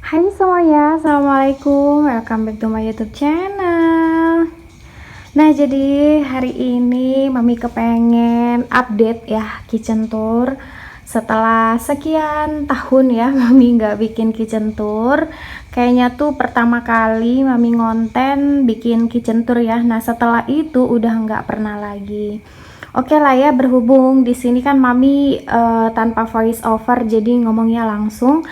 Hai semuanya, assalamualaikum, welcome back to my YouTube channel. Nah, jadi hari ini Mami kepengen update ya kitchen tour. Setelah sekian tahun ya Mami nggak bikin kitchen tour, kayaknya tuh pertama kali Mami ngonten bikin kitchen tour ya. Nah, setelah itu udah nggak pernah lagi. Oke lah ya, berhubung di sini kan Mami tanpa voice over, jadi ngomongnya langsung.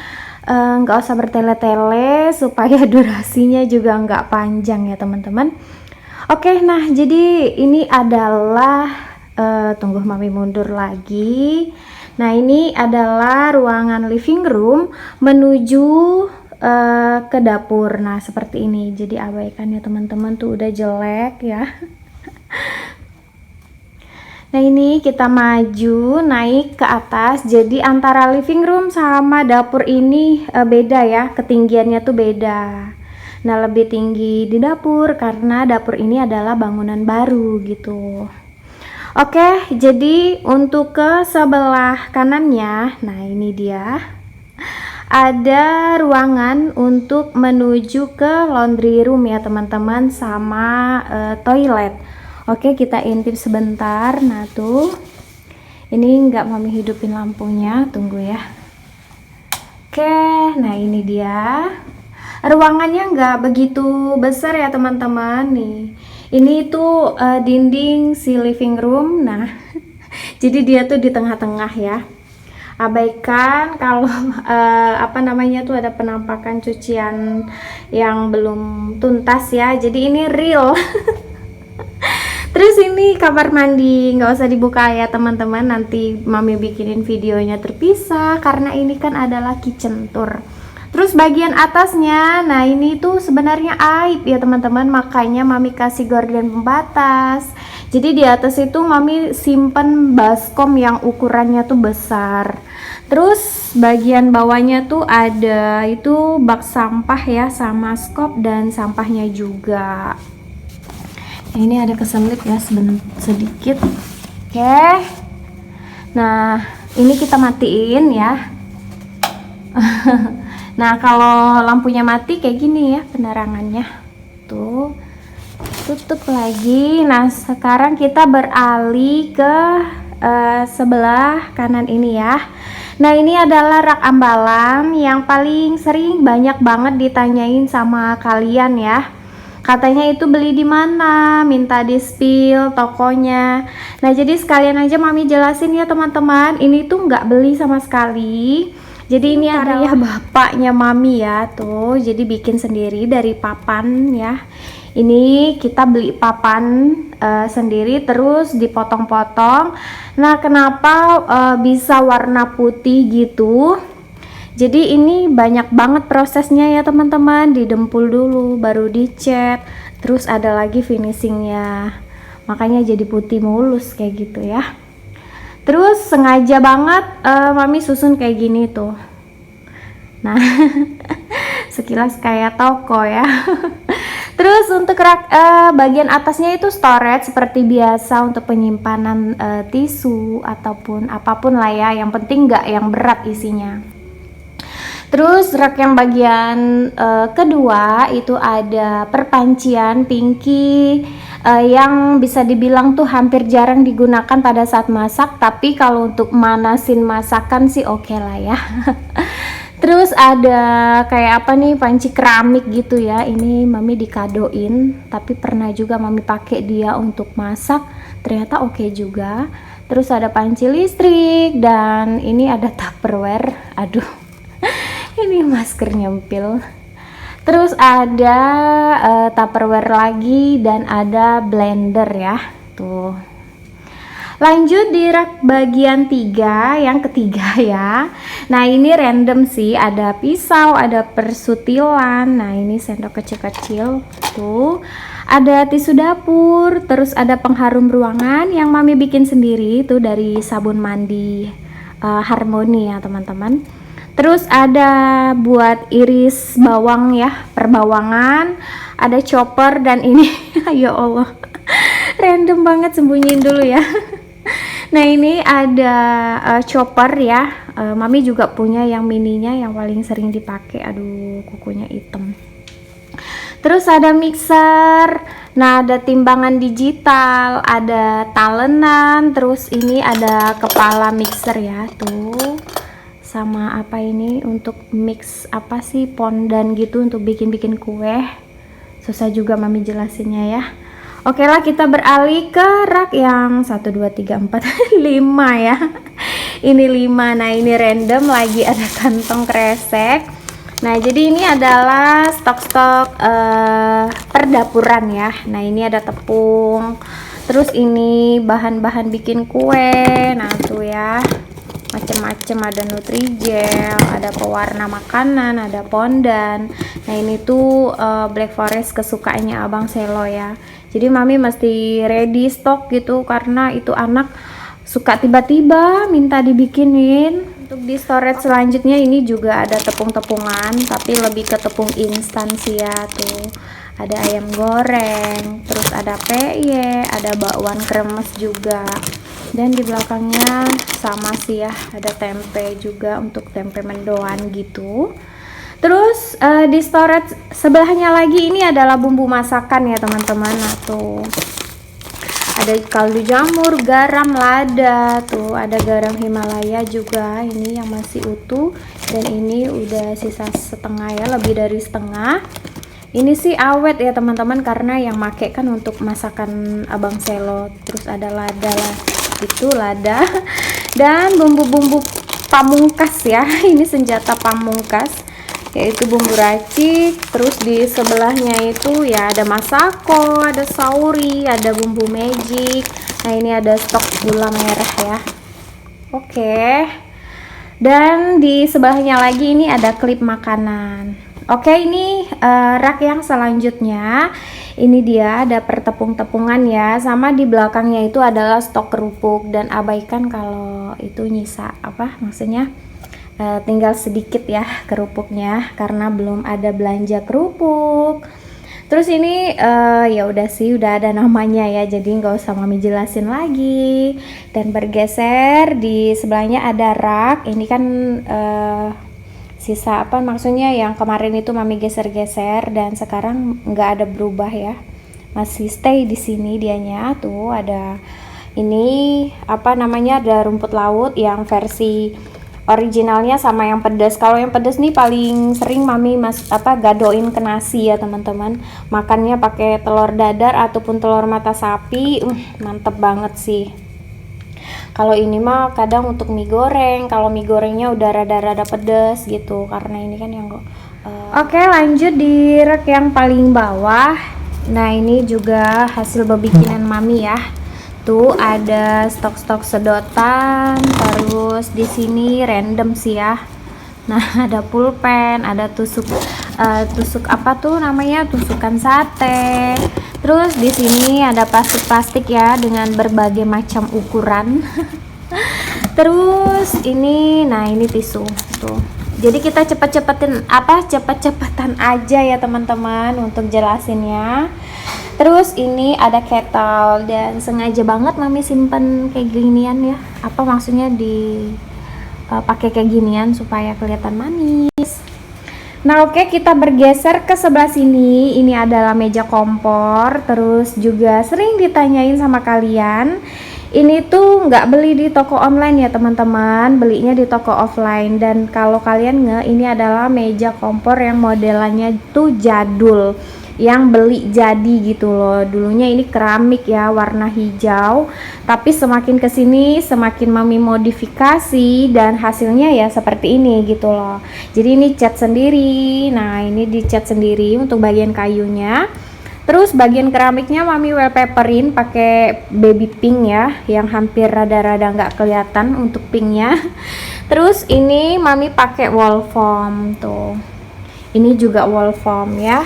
Nggak usah bertele-tele supaya durasinya juga nggak panjang ya teman-teman. Oke, nah jadi ini adalah tunggu Mami mundur lagi. Nah, ini adalah ruangan living room menuju ke dapur. Nah, seperti ini. Jadi abaikan ya teman-teman, tuh udah jelek ya. Nah, ini kita maju naik ke atas. Jadi antara living room sama dapur ini beda ya, ketinggiannya tuh beda. Nah, lebih tinggi di dapur karena dapur ini adalah bangunan baru gitu. Oke, jadi untuk ke sebelah kanannya, nah ini dia. Ada ruangan untuk menuju ke laundry room ya teman-teman, sama toilet. Oke, kita intip sebentar. Nah tuh, ini nggak Mami hidupin lampunya, tunggu ya. Oke, nah ini dia. Ruangannya nggak begitu besar ya teman-teman nih. Ini tuh dinding si living room. Nah, jadi dia tuh di tengah-tengah ya. Abaikan kalau apa namanya tuh ada penampakan cucian yang belum tuntas ya. Jadi ini real. Terus ini kamar mandi, nggak usah dibuka ya teman-teman, nanti Mami bikinin videonya terpisah karena ini kan adalah kitchen tour. Terus bagian atasnya, nah ini tuh sebenarnya aib ya teman-teman, makanya Mami kasih gorden pembatas. Jadi di atas itu Mami simpen baskom yang ukurannya tuh besar. Terus bagian bawahnya tuh ada itu bak sampah ya, sama skop dan sampahnya juga. Ini ada keselip ya sedikit. Oke, nah ini kita matiin ya. Nah, kalau lampunya mati kayak gini ya penerangannya tuh, tutup lagi. Nah, sekarang kita beralih ke sebelah kanan ini ya. Nah, ini adalah rak ambalan yang paling sering banyak banget ditanyain sama kalian ya. Katanya itu beli di mana, minta di spill tokonya. Nah, jadi sekalian aja Mami jelasin ya teman-teman, ini tuh nggak beli sama sekali. Jadi ini adalah bapaknya Mami ya tuh, jadi bikin sendiri dari papan ya. Ini kita beli papan sendiri terus dipotong-potong. Nah, kenapa bisa warna putih gitu? Jadi ini banyak banget prosesnya ya teman-teman, didempul dulu baru dicat, terus ada lagi finishingnya, makanya jadi putih mulus kayak gitu ya. Terus sengaja banget Mami susun kayak gini tuh. Nah, sekilas kayak toko ya. Terus untuk rak bagian atasnya itu storage seperti biasa untuk penyimpanan tisu ataupun apapun lah ya, yang penting nggak yang berat isinya. Terus rak yang bagian kedua itu ada perpancian pinky yang bisa dibilang tuh hampir jarang digunakan pada saat masak, tapi kalau untuk manasin masakan sih oke lah ya. Terus ada kayak apa nih, panci keramik gitu ya. Ini Mami dikadoin, tapi pernah juga Mami pakai dia untuk masak, ternyata oke juga. Terus ada panci listrik dan ini ada Tupperware. Aduh. Ini masker nyempil. Terus ada Tupperware lagi dan ada blender ya tuh. Lanjut di rak bagian 3 yang ketiga ya. Nah, ini random sih, ada pisau, ada persutilan. Nah, ini sendok kecil-kecil tuh. Ada tisu dapur, terus ada pengharum ruangan yang Mami bikin sendiri tuh dari sabun mandi Harmony ya teman-teman. Terus ada buat iris bawang ya, perbawangan, ada chopper dan ini ya Allah, random banget, sembunyiin dulu ya. Nah, ini ada chopper ya, Mami juga punya yang mininya yang paling sering dipakai. Aduh, kukunya hitam. Terus ada mixer, nah ada timbangan digital, ada talenan, terus ini ada kepala mixer ya tuh, sama apa ini untuk mix apa sih, pondan gitu untuk bikin-bikin kue. Susah juga Mami jelasinnya ya. Oke lah, kita beralih ke rak yang 1, 2, 3, 4, 5 ya. Ini 5, nah ini random lagi ada kantong kresek. Nah, jadi ini adalah stok-stok perdapuran ya. Nah, ini ada tepung. Terus ini bahan-bahan bikin kue. Nah, tuh ya. Macem-macem, ada Nutrijel, ada pewarna makanan, ada pondan. Nah, ini tuh Black Forest kesukaannya Abang Selo ya. Jadi Mami mesti ready stok gitu karena itu anak suka tiba-tiba minta dibikinin. Untuk di storage selanjutnya ini juga ada tepung-tepungan, tapi lebih ke tepung instan sih ya tuh. Ada ayam goreng, terus ada peye, ada bakwan kremes juga. Dan di belakangnya sama sih ya, ada tempe juga untuk tempe mendoan gitu. Terus di storage sebelahnya lagi ini adalah bumbu masakan ya teman-teman. Nah tuh ada kaldu jamur, garam, lada, tuh ada garam Himalaya juga, ini yang masih utuh, dan ini udah sisa setengah ya, lebih dari setengah. Ini sih awet ya teman-teman karena yang make kan untuk masakan Abang Selo. Terus ada lada lah, itu lada dan bumbu-bumbu pamungkas ya. Ini senjata pamungkas yaitu bumbu racik. Terus di sebelahnya itu ya ada masako, ada sauri, ada bumbu magic. Nah, ini ada stok gula merah ya. Oke. Dan di sebelahnya lagi ini ada klip makanan. Oke, ini rak yang selanjutnya. Ini dia ada pertepung-tepungan ya, sama di belakangnya itu adalah stok kerupuk. Dan abaikan kalau itu nyisa, apa maksudnya tinggal sedikit ya kerupuknya karena belum ada belanja kerupuk. Terus ini ya udah sih, udah ada namanya ya, jadi nggak usah Mami jelasin lagi. Dan bergeser di sebelahnya ada rak. Ini kan sisa apa maksudnya yang kemarin itu Mami geser-geser dan sekarang nggak ada berubah ya, masih stay di sini dianya. Tuh ada ini apa namanya, ada rumput laut yang versi originalnya sama yang pedas. Kalau yang pedas nih paling sering Mami gadoin ke nasi ya teman-teman. Makannya pakai telur dadar ataupun telur mata sapi, mantep banget sih. Kalau ini mah kadang untuk mie goreng, kalau mie gorengnya udah rada-rada pedas gitu karena ini kan yang Oke, lanjut di rak yang paling bawah. Nah, ini juga hasil bebikinan Mami ya. Tuh ada stok-stok sedotan, terus di sini random sih ya. Nah, ada pulpen, ada tusuk apa tuh namanya, tusukan sate. Terus di sini ada plastik-plastik ya dengan berbagai macam ukuran. Terus ini, nah ini tisu tuh. Jadi kita cepet-cepetan aja ya teman-teman untuk jelasinnya. Terus ini ada kettle dan sengaja banget Mami simpen kayak ginian ya. Apa maksudnya pakai kayak ginian supaya kelihatan manis. Nah, oke, kita bergeser ke sebelah sini. Ini adalah meja kompor. Terus juga sering ditanyain sama kalian. Ini tuh nggak beli di toko online ya teman-teman, belinya di toko offline. Dan kalau kalian ini adalah meja kompor yang modelannya tuh jadul, yang beli jadi gitu loh. Dulunya ini keramik ya, warna hijau, tapi semakin kesini semakin Mami modifikasi dan hasilnya ya seperti ini gitu loh. Jadi ini cat sendiri. Nah, ini dicat sendiri untuk bagian kayunya. Terus bagian keramiknya Mami wallpaperin pakai baby pink ya, yang hampir rada-rada nggak kelihatan untuk pinknya. Terus ini Mami pakai wall foam tuh. Ini juga wall foam ya.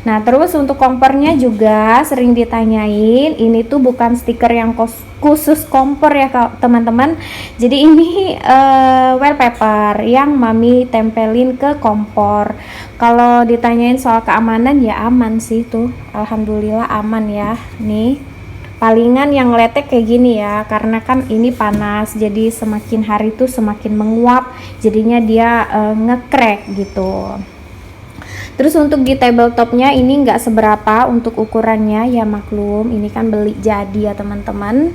Nah, terus untuk kompornya juga sering ditanyain. Ini tuh bukan stiker yang khusus kompor ya teman-teman. Jadi ini wallpaper yang Mami tempelin ke kompor. Kalau ditanyain soal keamanan ya aman sih tuh. Alhamdulillah aman ya. Nih palingan yang ngeletek kayak gini ya, karena kan ini panas, jadi semakin hari tuh semakin menguap, jadinya dia ngekrek gitu. Terus untuk di tabletopnya ini nggak seberapa untuk ukurannya ya, maklum ini kan beli jadi ya teman-teman.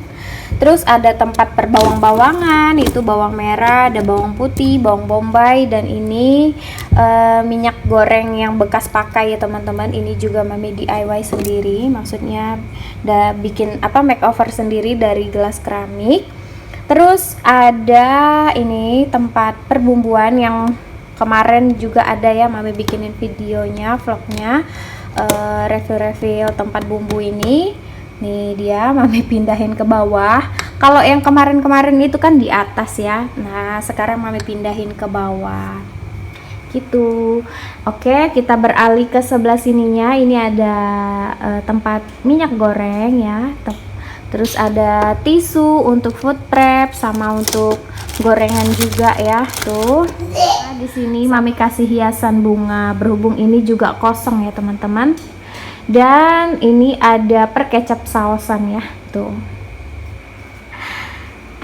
Terus ada tempat perbawang-bawangan, itu bawang merah, ada bawang putih, bawang bombay, dan ini minyak goreng yang bekas pakai ya teman-teman. Ini juga mami DIY sendiri, maksudnya udah bikin makeover sendiri dari gelas keramik. Terus ada ini tempat perbumbuan yang kemarin juga ada ya mami bikinin videonya, vlognya, review-review tempat bumbu ini. Nih dia mami pindahin ke bawah. Kalau yang kemarin-kemarin itu kan di atas ya, nah sekarang mami pindahin ke bawah gitu. Oke, kita beralih ke sebelah sininya. Ini ada tempat minyak goreng ya, terus ada tisu untuk food prep sama untuk gorengan juga ya tuh. Nah, di sini mami kasih hiasan bunga, berhubung ini juga kosong ya teman-teman. Dan ini ada perkecap sausan ya tuh.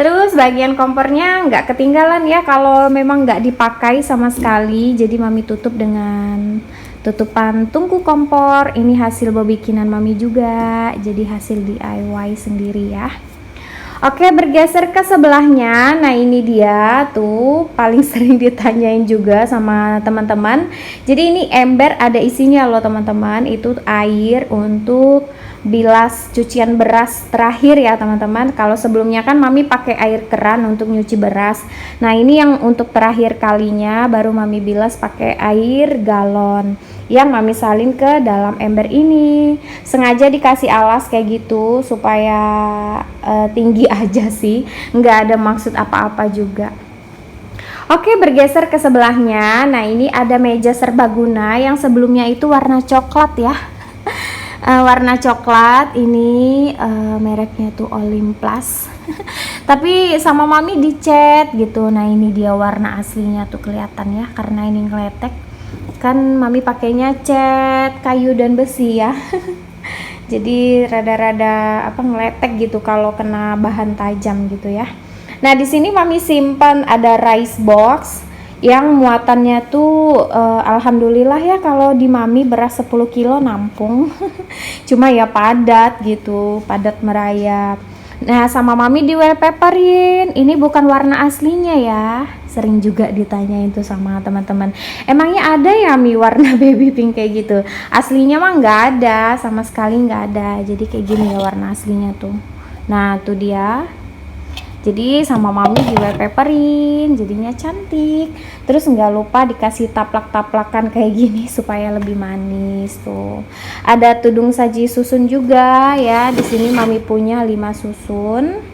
Terus bagian kompornya nggak ketinggalan ya, kalau memang nggak dipakai sama sekali, jadi mami tutup dengan tutupan tungku kompor. Ini hasil bikinan mami juga, jadi hasil DIY sendiri ya. Oke, bergeser ke sebelahnya. Nah ini dia tuh paling sering ditanyain juga sama teman-teman. Jadi ini ember ada isinya loh teman-teman, itu air untuk bilas cucian beras terakhir ya teman-teman. Kalau sebelumnya kan mami pakai air keran untuk nyuci beras. Nah ini yang untuk terakhir kalinya baru mami bilas pakai air galon yang mami salin ke dalam ember ini. Sengaja dikasih alas kayak gitu supaya tinggi aja sih, nggak ada maksud apa-apa juga. Oke, bergeser ke sebelahnya. Nah ini ada meja serbaguna yang sebelumnya itu warna coklat ya. Warna coklat ini mereknya tuh Olympus. Tapi sama mami dicat gitu. Nah ini dia warna aslinya tuh kelihatan ya, karena ini ngeletek kan mami pakainya cat kayu dan besi ya. Jadi rada-rada ngeletek gitu kalau kena bahan tajam gitu ya. Nah di sini mami simpan ada rice box yang muatannya tuh alhamdulillah ya, kalau di mami beras 10 kilo nampung. Cuma ya padat gitu, padat merayap. Nah sama mami di wallpaperin, ini bukan warna aslinya ya. Sering juga ditanyain tuh sama teman-teman, emangnya ada ya mi warna baby pink kayak gitu? Aslinya mah nggak ada, sama sekali nggak ada. Jadi kayak gini ya warna aslinya tuh. Nah tuh dia, jadi sama mami di wallpaperin, jadinya cantik. Terus nggak lupa dikasih taplak-taplakan kayak gini supaya lebih manis tuh. Ada tudung saji susun juga ya. Di sini mami punya 5 susun.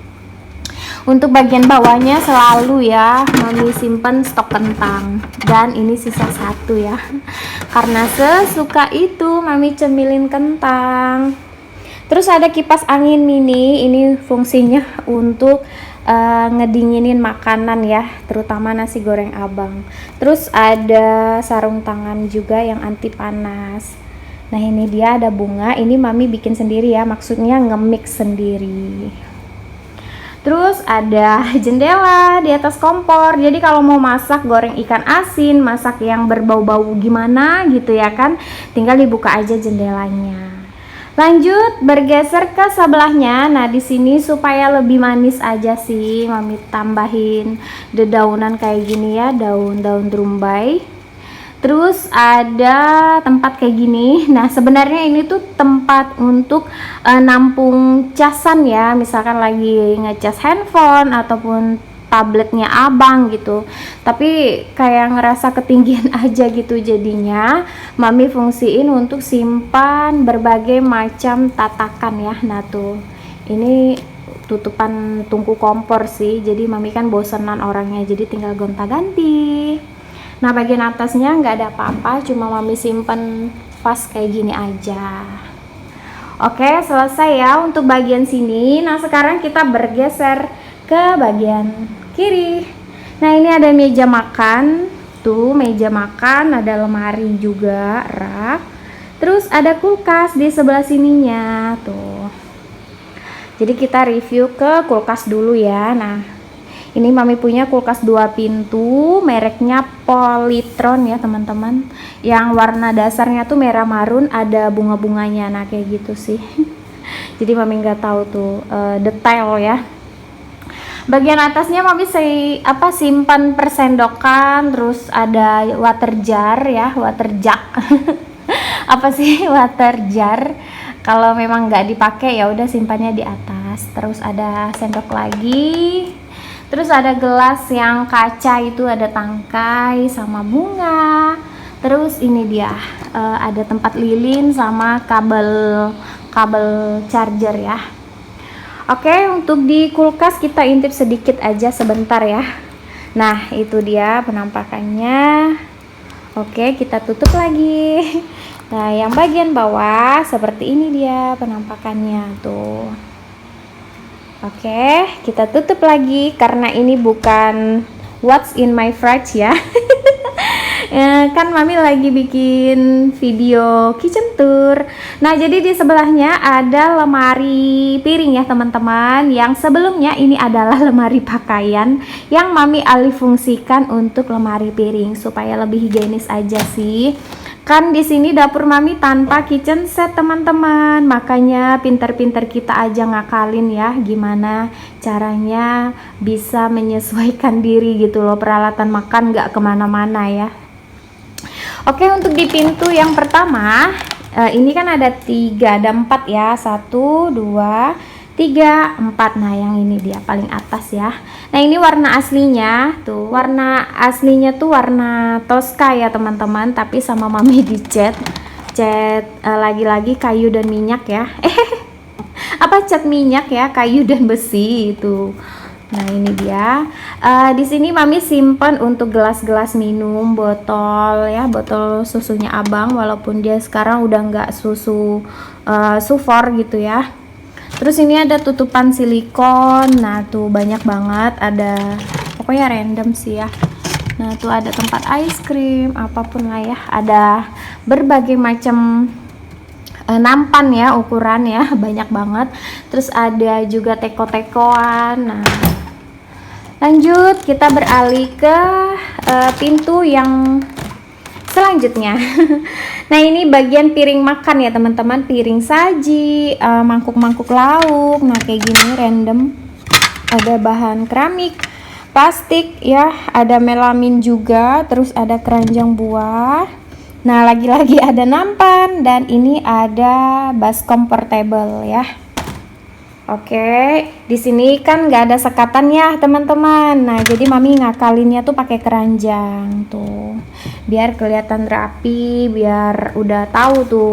Untuk bagian bawahnya selalu ya mami simpen stok kentang, dan ini sisa 1 ya, karena sesuka itu mami cemilin kentang. Terus ada kipas angin mini, ini fungsinya untuk ngedinginin makanan ya, terutama nasi goreng abang. Terus ada sarung tangan juga yang anti panas. Nah ini dia ada bunga, ini mami bikin sendiri ya, maksudnya nge-mix sendiri. Terus ada jendela di atas kompor, jadi kalau mau masak goreng ikan asin, masak yang berbau-bau gimana gitu ya kan, tinggal dibuka aja jendelanya. Lanjut bergeser ke sebelahnya. Nah di sini supaya lebih manis aja sih mami tambahin dedaunan kayak gini ya, daun-daun terumbai. Terus ada tempat kayak gini. Nah sebenarnya ini tuh tempat untuk nampung casan ya, misalkan lagi ngecas handphone ataupun tabletnya abang gitu, tapi kayak ngerasa ketinggian aja gitu, jadinya mami fungsiin untuk simpan berbagai macam tatakan ya. Nah tuh ini tutupan tungku kompor sih, jadi mami kan bosenan orangnya, jadi tinggal gonta-ganti. Nah bagian atasnya nggak ada apa-apa, cuma mami simpen pas kayak gini aja. Oke selesai ya untuk bagian sini. Nah sekarang kita bergeser ke bagian kiri. Nah ini ada meja makan, tuh meja makan, ada lemari juga, rak. Terus ada kulkas di sebelah sininya tuh. Jadi kita review ke kulkas dulu ya. Nah, ini Mami punya kulkas 2 pintu, mereknya Polytron ya teman-teman. Yang warna dasarnya tuh merah marun, ada bunga-bunganya. Nah kayak gitu sih. Jadi Mami nggak tahu tuh detail ya. Bagian atasnya Mami simpan persendokan, terus ada water jar ya, water jug. Apa sih water jar? Kalau memang nggak dipakai ya udah simpannya di atas. Terus ada sendok lagi. Terus ada gelas yang kaca, itu ada tangkai sama bunga. Terus ini dia ada tempat lilin sama kabel charger ya. Oke, untuk di kulkas kita intip sedikit aja sebentar ya. Nah, itu dia penampakannya. Oke, kita tutup lagi. Nah, yang bagian bawah seperti ini dia penampakannya tuh. Oke, kita tutup lagi karena ini bukan what's in my fridge ya. Kan Mami lagi bikin video kitchen tour. Nah, jadi di sebelahnya ada lemari piring ya teman-teman. Yang sebelumnya ini adalah lemari pakaian yang Mami alih fungsikan untuk lemari piring supaya lebih higienis aja sih. Kan di sini dapur Mami tanpa kitchen set teman-teman, makanya pinter-pinter kita aja ngakalin ya gimana caranya bisa menyesuaikan diri gitu loh, peralatan makan nggak kemana-mana ya. Oke, untuk di pintu yang pertama ini kan ada 3, ada 4 ya, 1, 2, 3, 4. Nah yang ini dia paling atas ya. Nah ini warna aslinya tuh, warna aslinya tuh warna Tosca ya teman-teman, tapi sama Mami dicat lagi-lagi kayu dan minyak ya. Apa cat minyak ya, kayu dan besi itu. Nah ini dia. Di sini Mami simpan untuk gelas-gelas minum, botol ya, botol susunya Abang, walaupun dia sekarang udah nggak susu sufor gitu ya. Terus ini ada tutupan silikon. Nah tuh banyak banget, ada pokoknya random sih ya. Nah tuh ada tempat ice cream, apapun lah ya. Ada berbagai macam nampan ya, ukuran ya, banyak banget. Terus ada juga teko-tekoan. Nah lanjut kita beralih ke pintu yang selanjutnya. Nah ini bagian piring makan ya teman-teman, piring saji, mangkuk-mangkuk lauk. Nah kayak gini random, ada bahan keramik, plastik ya, ada melamin juga, terus ada keranjang buah. Nah lagi-lagi ada nampan, dan ini ada baskom portable ya. Oke, di sini kan nggak ada sekatan ya teman-teman. Nah jadi Mami ngakalinnya tuh pakai keranjang tuh, biar kelihatan rapi, biar udah tahu tuh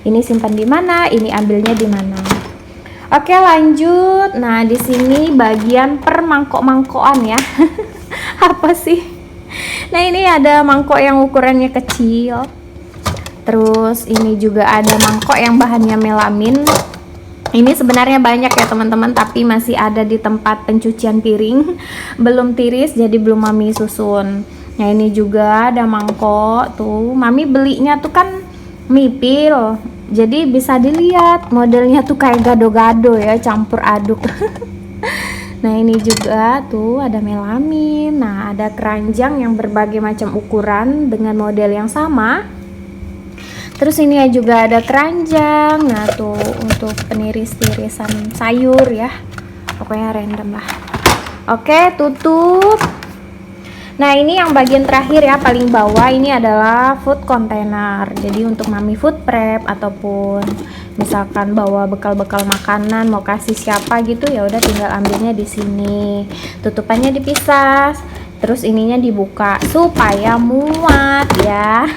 ini simpan di mana, ini ambilnya di mana. Oke lanjut. Nah di sini bagian per mangkok-mangkokan ya. Apa sih? Nah ini ada mangkok yang ukurannya kecil. Terus ini juga ada mangkok yang bahannya melamin. Ini sebenarnya banyak ya teman-teman, tapi masih ada di tempat pencucian piring, belum tiris jadi belum Mami susun. Nah ini juga ada mangkok tuh, Mami belinya tuh kan mipil, jadi bisa dilihat modelnya tuh kayak gado-gado ya, campur aduk. Nah ini juga tuh ada melamin. Nah ada keranjang yang berbagai macam ukuran dengan model yang sama. Terus ini juga ada keranjang. Nah tuh untuk peniris-tirisan sayur ya, pokoknya random lah. Oke tutup. Nah ini yang bagian terakhir ya, paling bawah ini adalah food container. Jadi untuk Mami food prep ataupun misalkan bawa bekal-bekal makanan mau kasih siapa gitu, ya udah tinggal ambilnya di sini. Tutupannya dipisah, terus ininya dibuka supaya muat ya.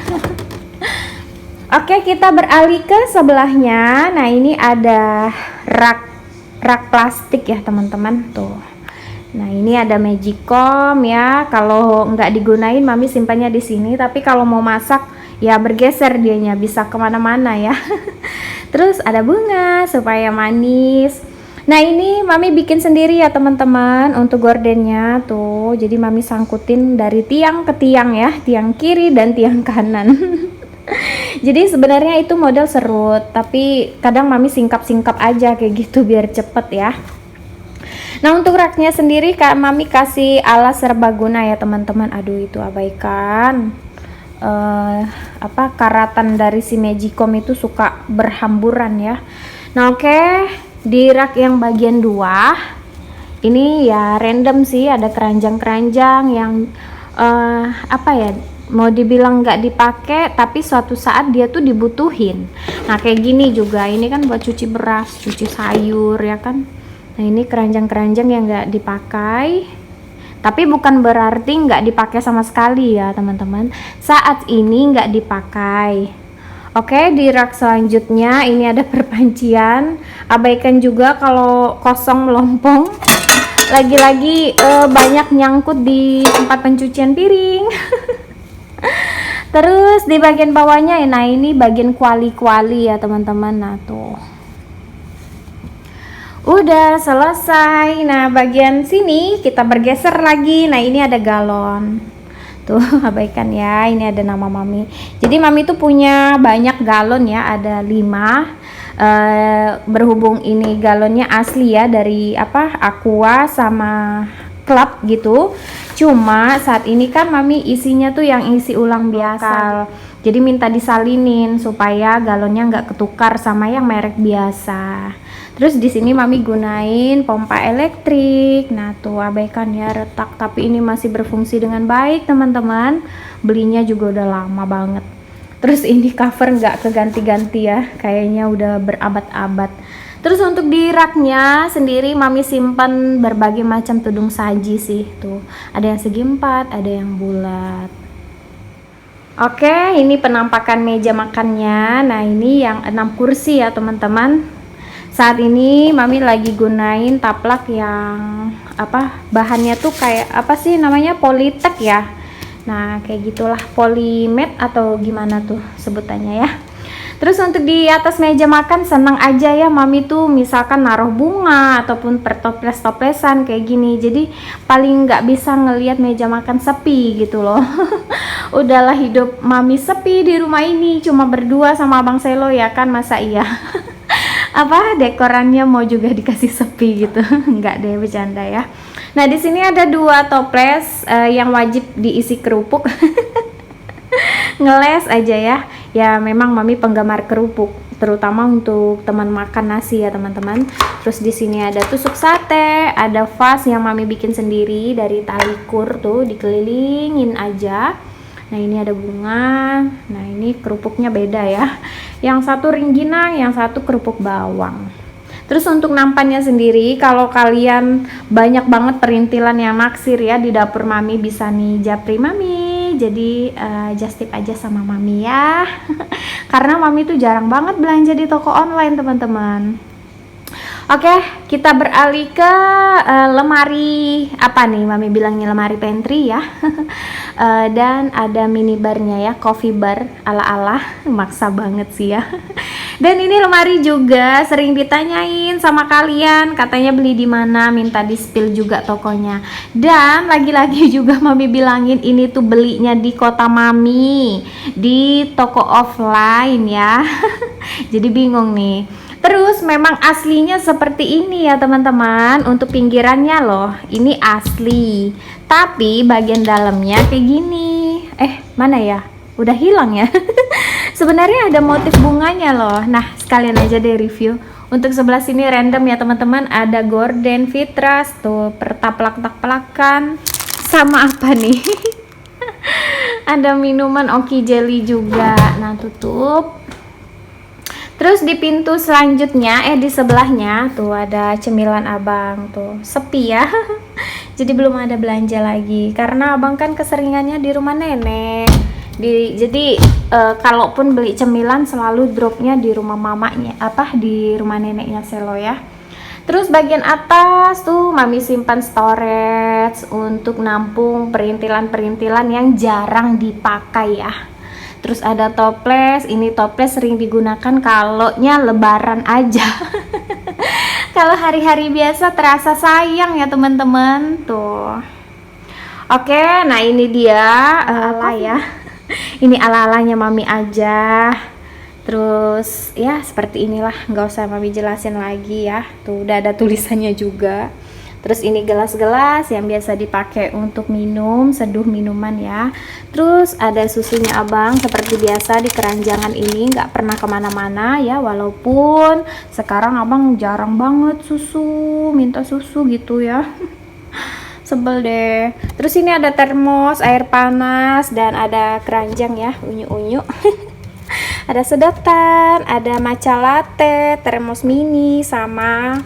Oke, kita beralih ke sebelahnya. Nah ini ada rak plastik ya teman-teman tuh. Nah ini ada magicom ya, kalau nggak digunain Mami simpannya di sini, tapi kalau mau masak ya bergeser dianya, bisa kemana-mana ya. Terus ada bunga supaya manis. Nah ini Mami bikin sendiri ya teman-teman untuk gordennya tuh. Jadi Mami sangkutin dari tiang ke tiang ya, tiang kiri dan tiang kanan. Jadi sebenarnya itu model serut, tapi kadang mami singkap-singkap aja kayak gitu biar cepet ya. Nah untuk raknya sendiri kak mami kasih alas serbaguna ya teman-teman. Aduh itu abaikan karatan dari si Magicom itu suka berhamburan ya. Nah oke, di rak yang bagian 2 ini ya random sih, ada keranjang-keranjang yang mau dibilang nggak dipakai tapi suatu saat dia tuh dibutuhin. Nah kayak gini juga, ini kan buat cuci beras, cuci sayur ya kan. Nah ini keranjang-keranjang yang nggak dipakai, tapi bukan berarti nggak dipakai sama sekali ya teman-teman, saat ini nggak dipakai. Oke, di rak selanjutnya ini ada perpancian, abaikan juga kalau kosong melompong. Lagi-lagi banyak nyangkut di tempat pencucian piring. Terus di bagian bawahnya, nah ini bagian kuali-kuali ya teman-teman. Nah tuh udah selesai. Nah bagian sini kita bergeser lagi. Nah ini ada galon tuh, abaikan ya, ini ada nama mami. Jadi mami tuh punya banyak galon ya, ada 5. Berhubung ini galonnya asli ya dari Aqua sama Club gitu. Cuma saat ini kan mami isinya tuh yang isi ulang biasa. Jadi minta disalinin supaya galonnya nggak ketukar sama yang merek biasa. Terus di sini mami gunain pompa elektrik. Nah tuh abaikan ya, retak, tapi ini masih berfungsi dengan baik teman-teman. Belinya juga udah lama banget. Terus ini cover nggak keganti-ganti ya, kayaknya udah berabad-abad. Terus untuk di raknya sendiri mami simpan berbagai macam tudung saji sih tuh. Ada yang segi 4, ada yang bulat. Oke, ini penampakan meja makannya. Nah ini yang 6 kursi ya teman-teman. Saat ini mami lagi gunain taplak yang bahannya tuh kayak namanya, Polytech ya. Nah kayak gitulah, polymed atau gimana tuh sebutannya ya. Terus untuk di atas meja makan senang aja ya mami tuh misalkan naruh bunga ataupun pertoples-toplesan kayak gini. Jadi paling nggak bisa ngelihat meja makan sepi gitu loh. Udahlah hidup mami sepi di rumah ini, cuma berdua sama abang Selo ya kan, masa iya dekorannya mau juga dikasih sepi gitu. Enggak deh, bercanda ya. Nah di sini ada 2 toples yang wajib diisi kerupuk. Ngeles aja ya. Ya memang mami penggemar kerupuk, terutama untuk teman makan nasi ya teman-teman. Terus di sini ada tusuk sate, ada vas yang mami bikin sendiri dari tali kur tuh, dikelilingin aja. Nah ini ada bunga. Nah ini kerupuknya beda ya, yang satu rengginang, yang satu kerupuk bawang. Terus untuk nampannya sendiri, kalau kalian banyak banget perintilan yang naksir ya di dapur mami, bisa nih japri mami. Jadi just tip aja sama mami ya. Karena mami tuh jarang banget belanja di toko online teman-teman. Oke, kita beralih ke lemari, mami bilangnya lemari pantry ya. Dan ada minibarnya ya, coffee bar ala-ala, maksa banget sih ya. Dan ini lemari juga sering ditanyain sama kalian, katanya beli di mana, minta di spill juga tokonya. Dan lagi-lagi juga mami bilangin ini tuh belinya di kota mami, di toko offline ya. Jadi bingung nih. Terus memang aslinya seperti ini ya teman-teman. Untuk pinggirannya loh, ini asli. Tapi bagian dalamnya kayak gini. Mana ya? Udah hilang ya. Sebenarnya ada motif bunganya loh. Nah, sekalian aja deh review. Untuk sebelah sini random ya teman-teman. Ada gorden vitras tuh, pertaplak-taplakan. Sama apa nih? Ada minuman Oki Jelly juga. Nah, tutup. Terus di pintu selanjutnya, di sebelahnya tuh ada cemilan abang tuh, sepi ya. Jadi belum ada belanja lagi karena abang kan keseringannya di rumah nenek. Jadi kalaupun beli cemilan selalu dropnya di rumah mamanya, di rumah neneknya Selo ya. Terus bagian atas tuh mami simpan storage untuk nampung perintilan-perintilan yang jarang dipakai ya. Terus ada toples, ini toples sering digunakan kalaunya lebaran aja. Kalau hari-hari biasa terasa sayang ya teman-teman tuh. Oke, nah ini dia ala ya. Ini ala-alanya mami aja. Terus ya seperti inilah, nggak usah mami jelasin lagi ya. Tuh udah ada tulisannya juga. Terus ini gelas-gelas yang biasa dipakai untuk minum, seduh minuman ya. Terus ada susunya abang seperti biasa di keranjangan ini, nggak pernah kemana-mana ya. Walaupun sekarang abang jarang banget minta susu gitu ya. Sebel deh. Terus ini ada termos air panas dan ada keranjang ya, unyu-unyu. Ada sedotan, ada matcha latte, termos mini, sama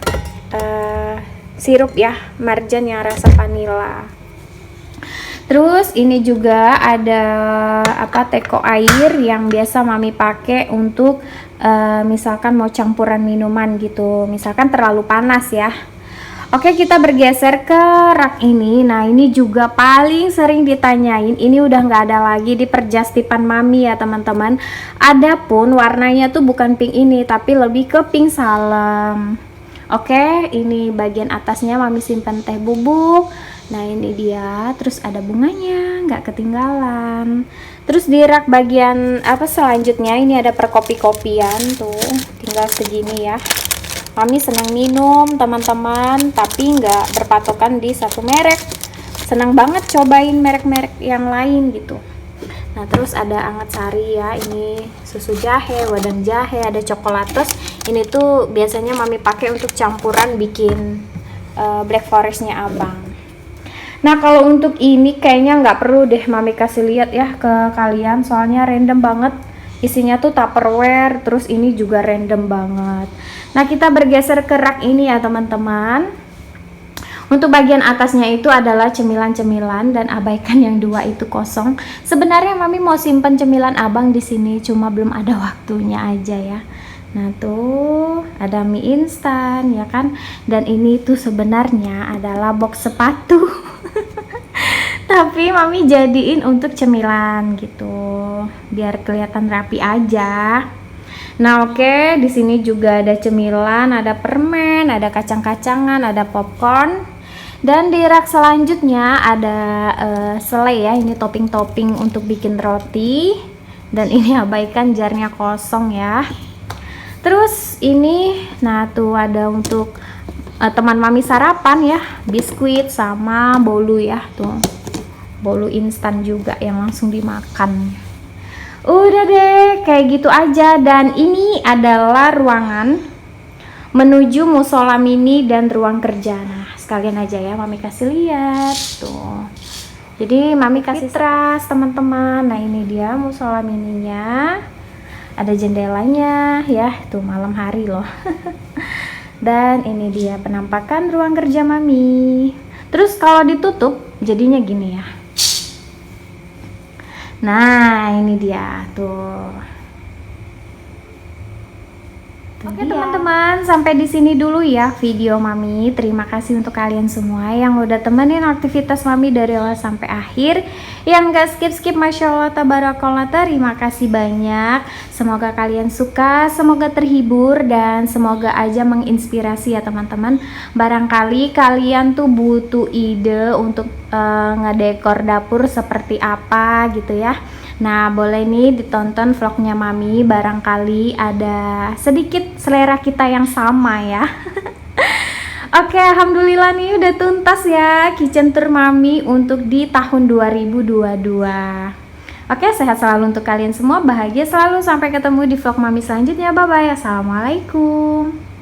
sirup ya, marjan yang rasa vanila. Terus ini juga ada teko air yang biasa mami pakai untuk misalkan mau campuran minuman gitu, misalkan terlalu panas ya. Oke, kita bergeser ke rak ini. Nah, ini juga paling sering ditanyain. Ini udah nggak ada lagi di perjastipan mami ya teman-teman. Adapun warnanya tuh bukan pink ini, tapi lebih ke pink salem. Oke, ini bagian atasnya mami simpan teh bubuk. Nah, ini dia. Terus ada bunganya, nggak ketinggalan. Terus di rak bagian selanjutnya ini ada perkopi-kopian tuh. Tinggal segini ya. Mami senang minum teman-teman, tapi nggak berpatokan di satu merek. Senang banget cobain merek-merek yang lain gitu. Nah, terus ada anget sari ya, ini susu jahe, wadang jahe, ada coklatos. Ini tuh biasanya mami pakai untuk campuran bikin black forestnya abang. Nah, kalau untuk ini kayaknya nggak perlu deh mami kasih lihat ya ke kalian, soalnya random banget. Isinya tuh Tupperware, terus ini juga random banget. Nah, kita bergeser ke rak ini ya teman-teman. Untuk bagian atasnya itu adalah cemilan-cemilan dan abaikan yang dua itu kosong. Sebenarnya mami mau simpen cemilan abang di sini, cuma belum ada waktunya aja ya. Nah, tuh ada mie instan ya kan. Dan ini tuh sebenarnya adalah box sepatu. Tapi mami jadiin untuk cemilan gitu, biar kelihatan rapi aja. Nah, oke, di sini juga ada cemilan, ada permen, ada kacang-kacangan, ada popcorn. Dan di rak selanjutnya ada selai ya, ini topping-topping untuk bikin roti. Dan ini abaikan jarnya kosong ya. Terus ini, nah tuh ada untuk teman mami sarapan ya, biskuit sama bolu ya tuh. Bolu instan juga yang langsung dimakan. Udah deh, kayak gitu aja. Dan ini adalah ruangan menuju musola mini dan ruang kerja. Nah, sekalian aja ya mami kasih lihat tuh. Jadi mami kasih teras teman-teman. Nah, ini dia musola mininya. Ada jendelanya ya, tuh malam hari loh. Dan ini dia penampakan ruang kerja mami. Terus kalau ditutup jadinya gini ya. Nah, ini dia tuh. Oke teman-teman, sampai di sini dulu ya video mami. Terima kasih untuk kalian semua yang udah temenin aktivitas mami dari awal sampai akhir. Yang gak skip-skip, Masya Allah tabarakallah, terima kasih banyak. Semoga kalian suka, semoga terhibur, dan semoga aja menginspirasi ya teman-teman. Barangkali kalian tuh butuh ide untuk ngedekor dapur seperti apa gitu ya. Nah, boleh nih ditonton vlognya mami, barangkali ada sedikit selera kita yang sama ya. Oke, alhamdulillah nih udah tuntas ya kitchen tour mami untuk di tahun 2022. Oke, sehat selalu untuk kalian semua, bahagia selalu, sampai ketemu di vlog mami selanjutnya. Bye bye, assalamualaikum.